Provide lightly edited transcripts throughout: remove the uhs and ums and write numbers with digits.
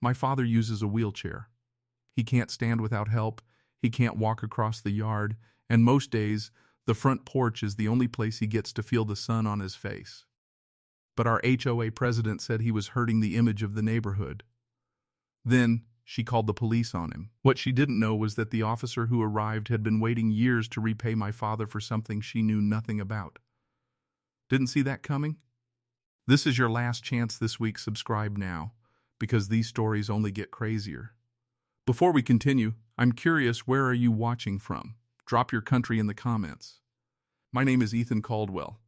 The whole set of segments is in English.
My father uses a wheelchair. He can't stand without help, he can't walk across the yard, and most days, the front porch is the only place he gets to feel the sun on his face. But our HOA president said he was hurting the image of the neighborhood. Then, she called the police on him. What she didn't know was that the officer who arrived had been waiting years to repay my father for something she knew nothing about. Didn't see that coming? This is your last chance this week. Subscribe now, because these stories only get crazier. Before we continue, I'm curious, where are you watching from? Drop your country in the comments. My name is Ethan Caldwell,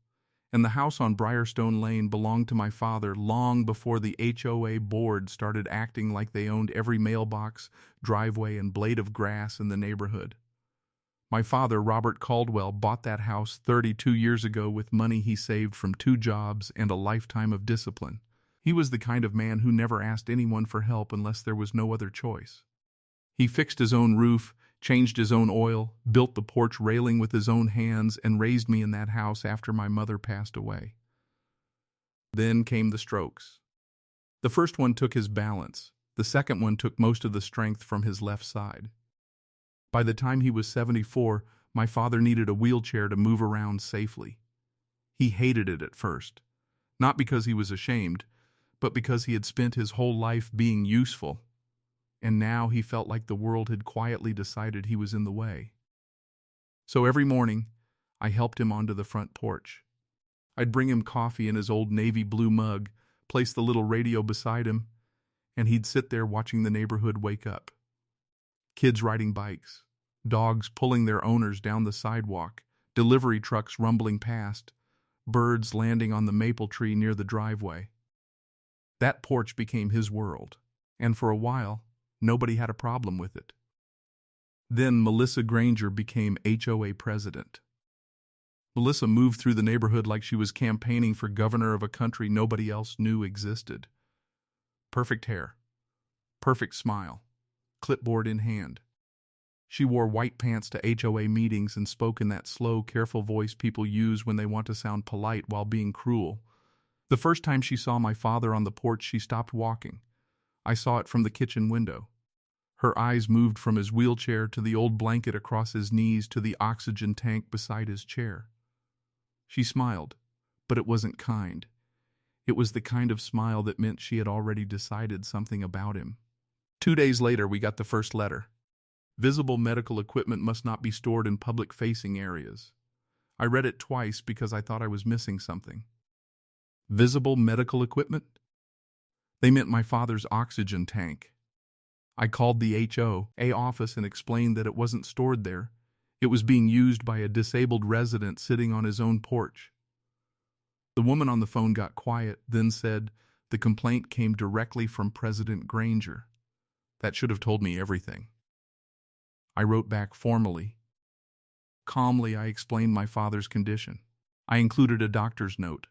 and the house on Briarstone Lane belonged to my father long before the HOA board started acting like they owned every mailbox, driveway, and blade of grass in the neighborhood. My father, Robert Caldwell, bought that house 32 years ago with money he saved from 2 jobs and a lifetime of discipline. He was the kind of man who never asked anyone for help unless there was no other choice. He fixed his own roof, changed his own oil, built the porch railing with his own hands, and raised me in that house after my mother passed away. Then came the strokes. The first one took his balance. The second one took most of the strength from his left side. By the time he was 74, my father needed a wheelchair to move around safely. He hated it at first, not because he was ashamed, but because he had spent his whole life being useful. And now he felt like the world had quietly decided he was in the way. So every morning, I helped him onto the front porch. I'd bring him coffee in his old navy blue mug, place the little radio beside him, and he'd sit there watching the neighborhood wake up. Kids riding bikes, dogs pulling their owners down the sidewalk, delivery trucks rumbling past, birds landing on the maple tree near the driveway. That porch became his world, and for a while, nobody had a problem with it. Then Melissa Granger became HOA president. Melissa moved through the neighborhood like she was campaigning for governor of a country nobody else knew existed. Perfect hair, perfect smile, clipboard in hand. She wore white pants to HOA meetings and spoke in that slow, careful voice people use when they want to sound polite while being cruel. The first time she saw my father on the porch, she stopped walking. I saw it from the kitchen window. Her eyes moved from his wheelchair to the old blanket across his knees to the oxygen tank beside his chair. She smiled, but it wasn't kind. It was the kind of smile that meant she had already decided something about him. 2 days later, we got the first letter. Visible medical equipment must not be stored in public-facing areas. I read it twice because I thought I was missing something. Visible medical equipment? They meant my father's oxygen tank. I called the HOA office and explained that it wasn't stored there. It was being used by a disabled resident sitting on his own porch. The woman on the phone got quiet, then said the complaint came directly from President Granger. That should have told me everything. I wrote back formally. Calmly, I explained my father's condition. I included a doctor's note.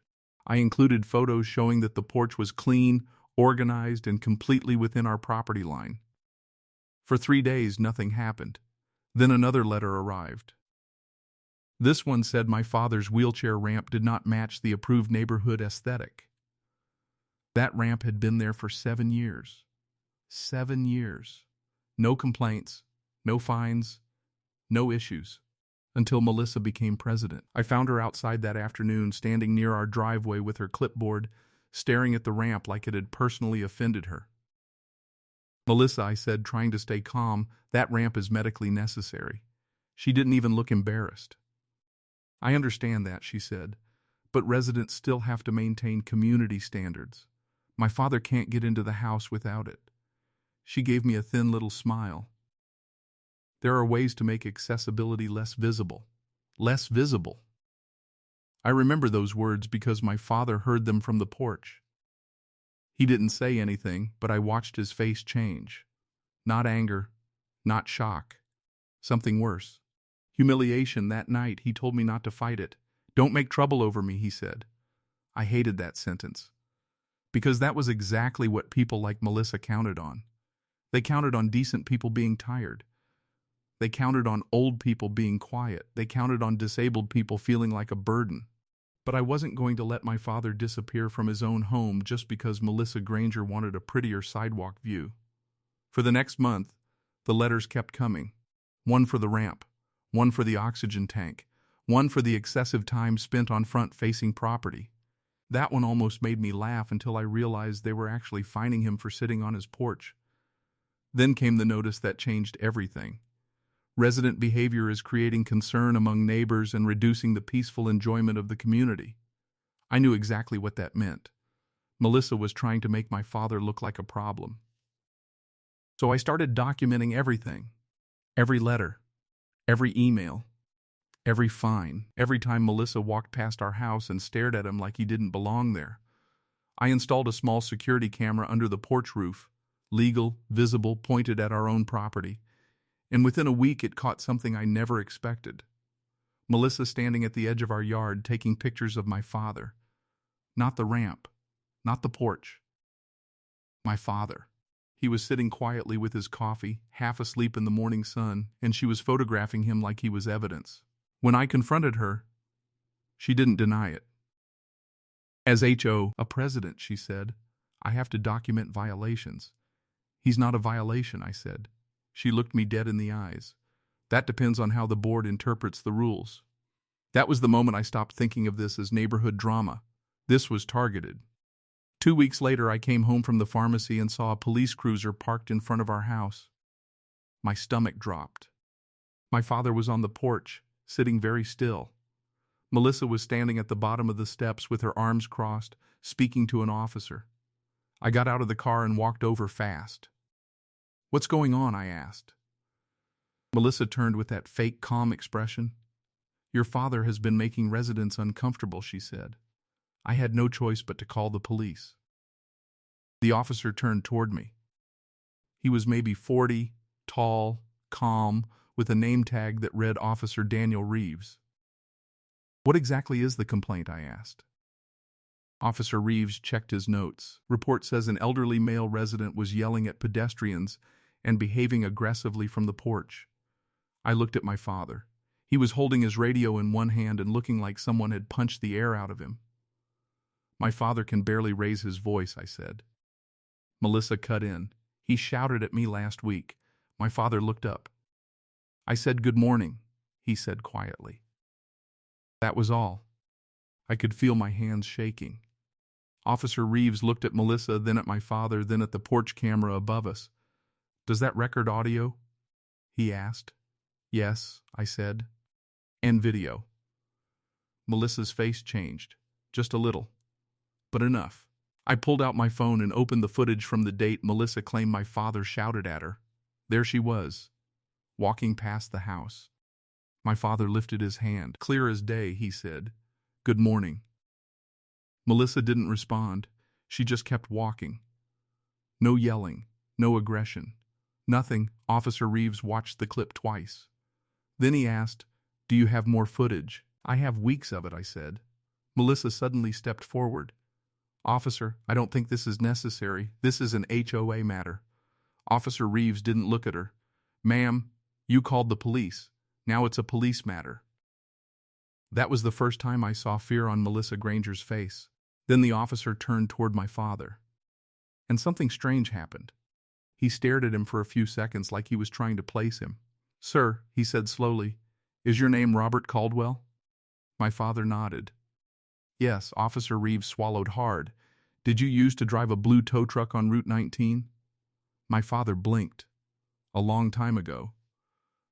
I included photos showing that the porch was clean, organized, and completely within our property line. For 3 days, nothing happened. Then another letter arrived. This one said my father's wheelchair ramp did not match the approved neighborhood aesthetic. That ramp had been there for 7 years. 7 years. No complaints, no fines, no issues. Until Melissa became president. I found her outside that afternoon, standing near our driveway with her clipboard, staring at the ramp like it had personally offended her. Melissa, I said, trying to stay calm, that ramp is medically necessary. She didn't even look embarrassed. I understand that, she said, but residents still have to maintain community standards. My father can't get into the house without it. She gave me a thin little smile. There are ways to make accessibility less visible. Less visible. I remember those words because my father heard them from the porch. He didn't say anything, but I watched his face change. Not anger, not shock. Something worse. Humiliation. That night, he told me not to fight it. Don't make trouble over me, he said. I hated that sentence. Because that was exactly what people like Melissa counted on. They counted on decent people being tired. They counted on old people being quiet. They counted on disabled people feeling like a burden. But I wasn't going to let my father disappear from his own home just because Melissa Granger wanted a prettier sidewalk view. For the next month, the letters kept coming. One for the ramp, one for the oxygen tank, one for the excessive time spent on front-facing property. That one almost made me laugh until I realized they were actually fining him for sitting on his porch. Then came the notice that changed everything. Resident behavior is creating concern among neighbors and reducing the peaceful enjoyment of the community. I knew exactly what that meant. Melissa was trying to make my father look like a problem. So I started documenting everything. Every letter, every email, every fine, every time Melissa walked past our house and stared at him like he didn't belong there. I installed a small security camera under the porch roof, legal, visible, pointed at our own property. And within a week it caught something I never expected. Melissa standing at the edge of our yard taking pictures of my father. Not the ramp, not the porch. My father. He was sitting quietly with his coffee, half asleep in the morning sun, and she was photographing him like he was evidence. When I confronted her, she didn't deny it. As HO, a president, she said, I have to document violations. He's not a violation, I said. She looked me dead in the eyes. That depends on how the board interprets the rules. That was the moment I stopped thinking of this as neighborhood drama. This was targeted. 2 weeks later, I came home from the pharmacy and saw a police cruiser parked in front of our house. My stomach dropped. My father was on the porch, sitting very still. Melissa was standing at the bottom of the steps with her arms crossed, speaking to an officer. I got out of the car and walked over fast. What's going on? I asked. Melissa turned with that fake calm expression. Your father has been making residents uncomfortable, she said. I had no choice but to call the police. The officer turned toward me. He was maybe 40, tall, calm, with a name tag that read Officer Daniel Reeves. What exactly is the complaint? I asked. Officer Reeves checked his notes. Report says an elderly male resident was yelling at pedestrians and behaving aggressively from the porch. I looked at my father. He was holding his radio in one hand and looking like someone had punched the air out of him. My father can barely raise his voice, I said. Melissa cut in. He shouted at me last week. My father looked up. I said, "Good morning," he said quietly. That was all. I could feel my hands shaking. Officer Reeves looked at Melissa, then at my father, then at the porch camera above us. Does that record audio? He asked. Yes, I said. And video. Melissa's face changed, just a little, but enough. I pulled out my phone and opened the footage from the date Melissa claimed my father shouted at her. There she was, walking past the house. My father lifted his hand. Clear as day, he said. Good morning. Melissa didn't respond. She just kept walking. No yelling, no aggression, nothing. Officer Reeves watched the clip twice. Then he asked, "Do you have more footage?" "I have weeks of it," I said. Melissa suddenly stepped forward. "Officer, I don't think this is necessary. This is an HOA matter." Officer Reeves didn't look at her. "Ma'am, you called the police. Now it's a police matter." That was the first time I saw fear on Melissa Granger's face. Then the officer turned toward my father. And something strange happened. He stared at him for a few seconds like he was trying to place him. "Sir," he said slowly, "is your name Robert Caldwell?" My father nodded. "Yes." Officer Reeves swallowed hard. "Did you used to drive a blue tow truck on Route 19? My father blinked. "A long time ago."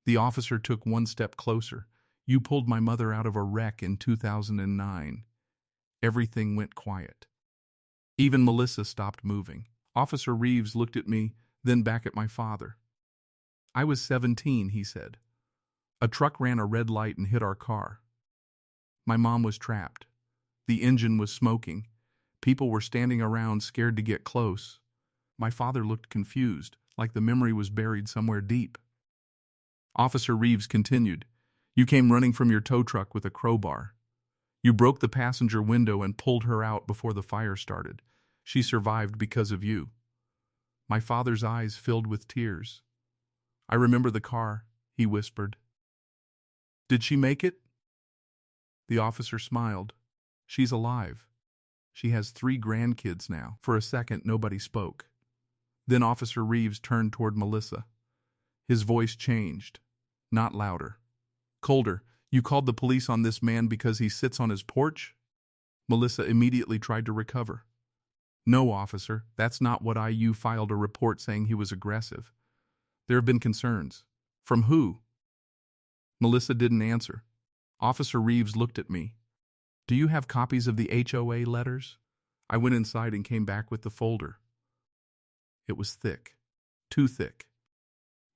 The officer took one step closer. "You pulled my mother out of a wreck in 2009. Everything went quiet. Even Melissa stopped moving. Officer Reeves looked at me, then back at my father. "I was 17, he said. "A truck ran a red light and hit our car. My mom was trapped. The engine was smoking. People were standing around scared to get close. My father looked confused, like the memory was buried somewhere deep. Officer Reeves continued, "You came running from your tow truck with a crowbar. You broke the passenger window and pulled her out before the fire started. She survived because of you." My father's eyes filled with tears. "I remember the car," he whispered. "Did she make it?" The officer smiled. She's alive. She has 3 grandkids now." For a second, nobody spoke. Then Officer Reeves turned toward Melissa. His voice changed, not louder. "Colder, you called the police on this man because he sits on his porch?" Melissa immediately tried to recover. "No, officer, that's not what You filed a report saying he was aggressive. There have been concerns." "From who?" Melissa didn't answer. Officer Reeves looked at me. "Do you have copies of the HOA letters?" I went inside and came back with the folder. It was thick. Too thick.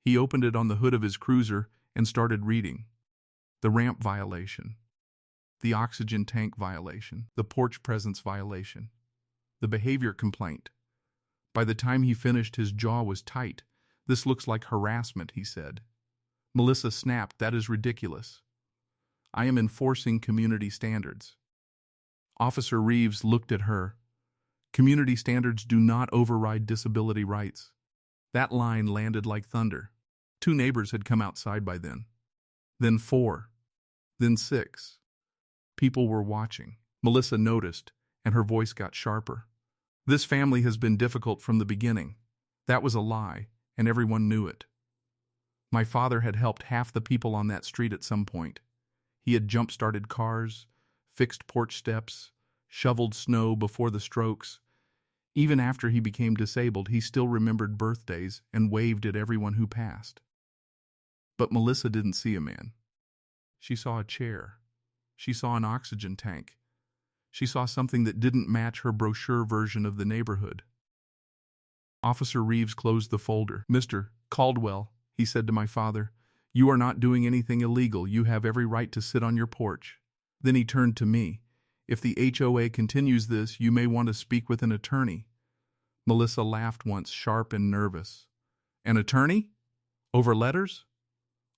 He opened it on the hood of his cruiser and started reading. The ramp violation. The oxygen tank violation. The porch presence violation. The behavior complaint. By the time he finished, his jaw was tight. "This looks like harassment," he said. Melissa snapped, "That is ridiculous. I am enforcing community standards." Officer Reeves looked at her. "Community standards do not override disability rights." That line landed like thunder. 2 neighbors had come outside by then. Then 4. Then 6. People were watching. Melissa noticed, and her voice got sharper. "This family has been difficult from the beginning." That was a lie, and everyone knew it. My father had helped half the people on that street at some point. He had jump-started cars, fixed porch steps, shoveled snow before the strokes. Even after he became disabled, he still remembered birthdays and waved at everyone who passed. But Melissa didn't see a man. She saw a chair. She saw an oxygen tank. She saw something that didn't match her brochure version of the neighborhood. Officer Reeves closed the folder. "Mr. Caldwell," he said to my father, "you are not doing anything illegal. You have every right to sit on your porch." Then he turned to me. "If the HOA continues this, you may want to speak with an attorney." Melissa laughed once, sharp and nervous. "An attorney? Over letters?"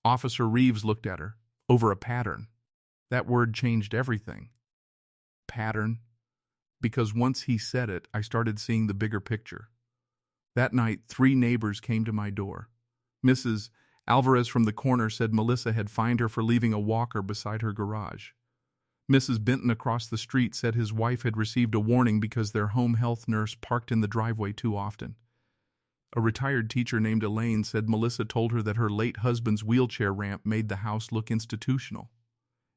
Officer Reeves looked at her. "Over a pattern." That word changed everything. Pattern. Because once he said it, I started seeing the bigger picture. That night, 3 neighbors came to my door. Mrs. Alvarez from the corner said Melissa had fined her for leaving a walker beside her garage. Mrs. Benton across the street said his wife had received a warning because their home health nurse parked in the driveway too often. A retired teacher named Elaine said Melissa told her that her late husband's wheelchair ramp made the house look institutional.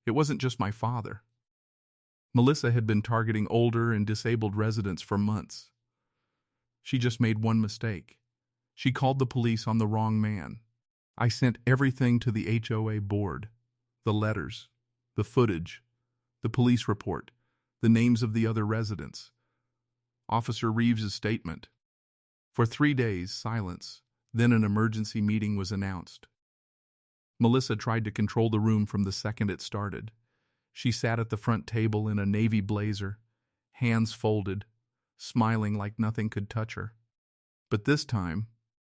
It wasn't just my father. Melissa had been targeting older and disabled residents for months. She just made one mistake. She called the police on the wrong man. I sent everything to the HOA board. The letters, the footage, the police report, the names of the other residents. Officer Reeves' statement. For 3 days, silence. Then an emergency meeting was announced. Melissa tried to control the room from the second it started. She sat at the front table in a navy blazer, hands folded, smiling like nothing could touch her. But this time,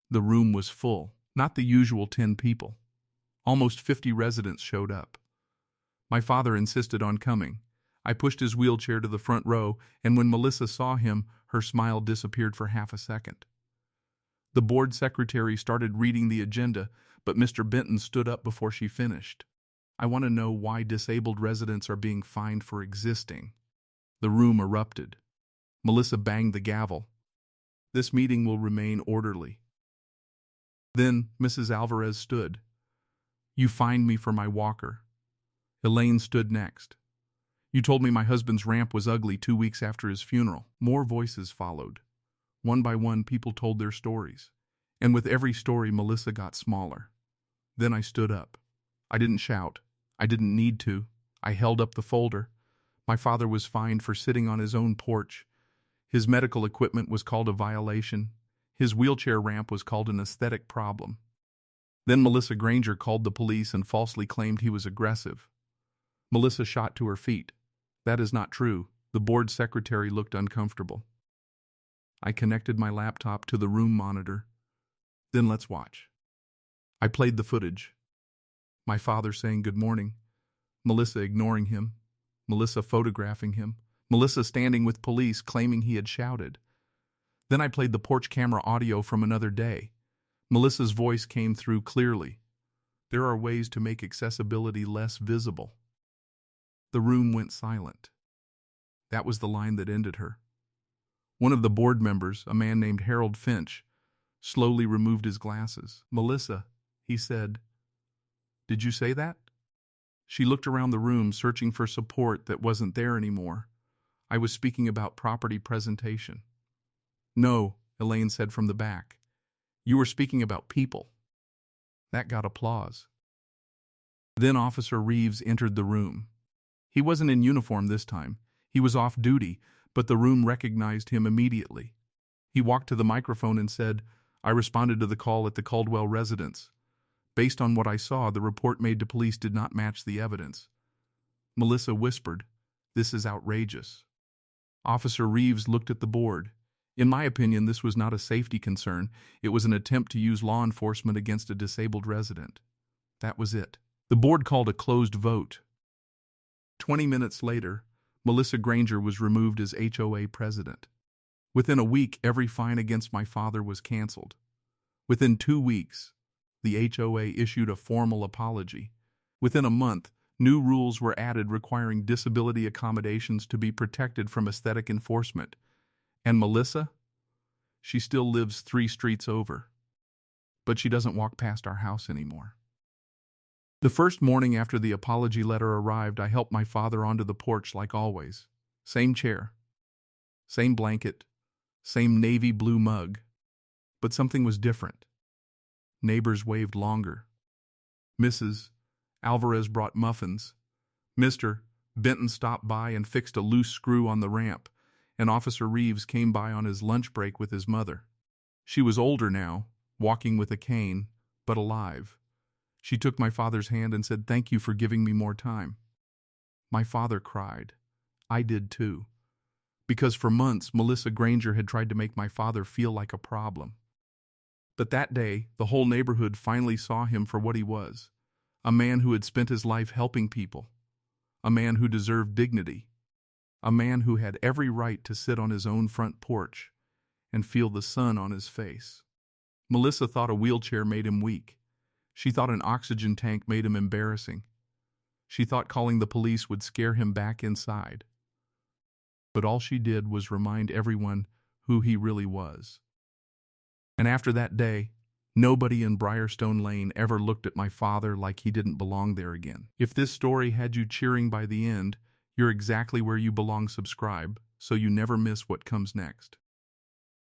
the room was full, not the usual 10 people. Almost 50 residents showed up. My father insisted on coming. I pushed his wheelchair to the front row, and when Melissa saw him, her smile disappeared for half a second. The board secretary started reading the agenda, but Mr. Benton stood up before she finished. "I want to know why disabled residents are being fined for existing." The room erupted. Melissa banged the gavel. "This meeting will remain orderly." Then Mrs. Alvarez stood. "You fined me for my walker." Elaine stood next. "You told me my husband's ramp was ugly 2 weeks after his funeral." More voices followed. One by one, people told their stories. And with every story, Melissa got smaller. Then I stood up. I didn't shout. I didn't need to. I held up the folder. My father was fined for sitting on his own porch. His medical equipment was called a violation. His wheelchair ramp was called an aesthetic problem. Then Melissa Granger called the police and falsely claimed he was aggressive. Melissa shot to her feet. "That is not true." The board secretary looked uncomfortable. I connected my laptop to the room monitor. "Then let's watch." I played the footage. My father saying good morning, Melissa ignoring him, Melissa photographing him, Melissa standing with police claiming he had shouted. Then I played the porch camera audio from another day. Melissa's voice came through clearly. "There are ways to make accessibility less visible." The room went silent. That was the line that ended her. One of the board members, a man named Harold Finch, slowly removed his glasses. "Melissa," he said, "did you say that?" She looked around the room, searching for support that wasn't there anymore. "I was speaking about property presentation." "No," Elaine said from the back. "You were speaking about people." That got applause. Then Officer Reeves entered the room. He wasn't in uniform this time. He was off duty, but the room recognized him immediately. He walked to the microphone and said, "I responded to the call at the Caldwell residence. Based on what I saw, the report made to police did not match the evidence." Melissa whispered, "This is outrageous." Officer Reeves looked at the board. "In my opinion, this was not a safety concern. It was an attempt to use law enforcement against a disabled resident." That was it. The board called a closed vote. 20 minutes later, Melissa Granger was removed as HOA president. Within a week, every fine against my father was canceled. Within 2 weeks, the HOA issued a formal apology. Within a month, new rules were added requiring disability accommodations to be protected from aesthetic enforcement. And Melissa? She still lives 3 streets over. But she doesn't walk past our house anymore. The first morning after the apology letter arrived, I helped my father onto the porch like always. Same chair, same blanket, same navy blue mug. But something was different. Neighbors waved longer. Mrs. Alvarez brought muffins. Mr. Benton stopped by and fixed a loose screw on the ramp, and Officer Reeves came by on his lunch break with his mother. She was older now, walking with a cane, but alive. She took my father's hand and said, "Thank you for giving me more time." My father cried. I did too. Because for months, Melissa Granger had tried to make my father feel like a problem. But that day, the whole neighborhood finally saw him for what he was. A man who had spent his life helping people. A man who deserved dignity. A man who had every right to sit on his own front porch and feel the sun on his face. Melissa thought a wheelchair made him weak. She thought an oxygen tank made him embarrassing. She thought calling the police would scare him back inside. But all she did was remind everyone who he really was. And after that day, nobody in Briarstone Lane ever looked at my father like he didn't belong there again. If this story had you cheering by the end, you're exactly where you belong. Subscribe so you never miss what comes next.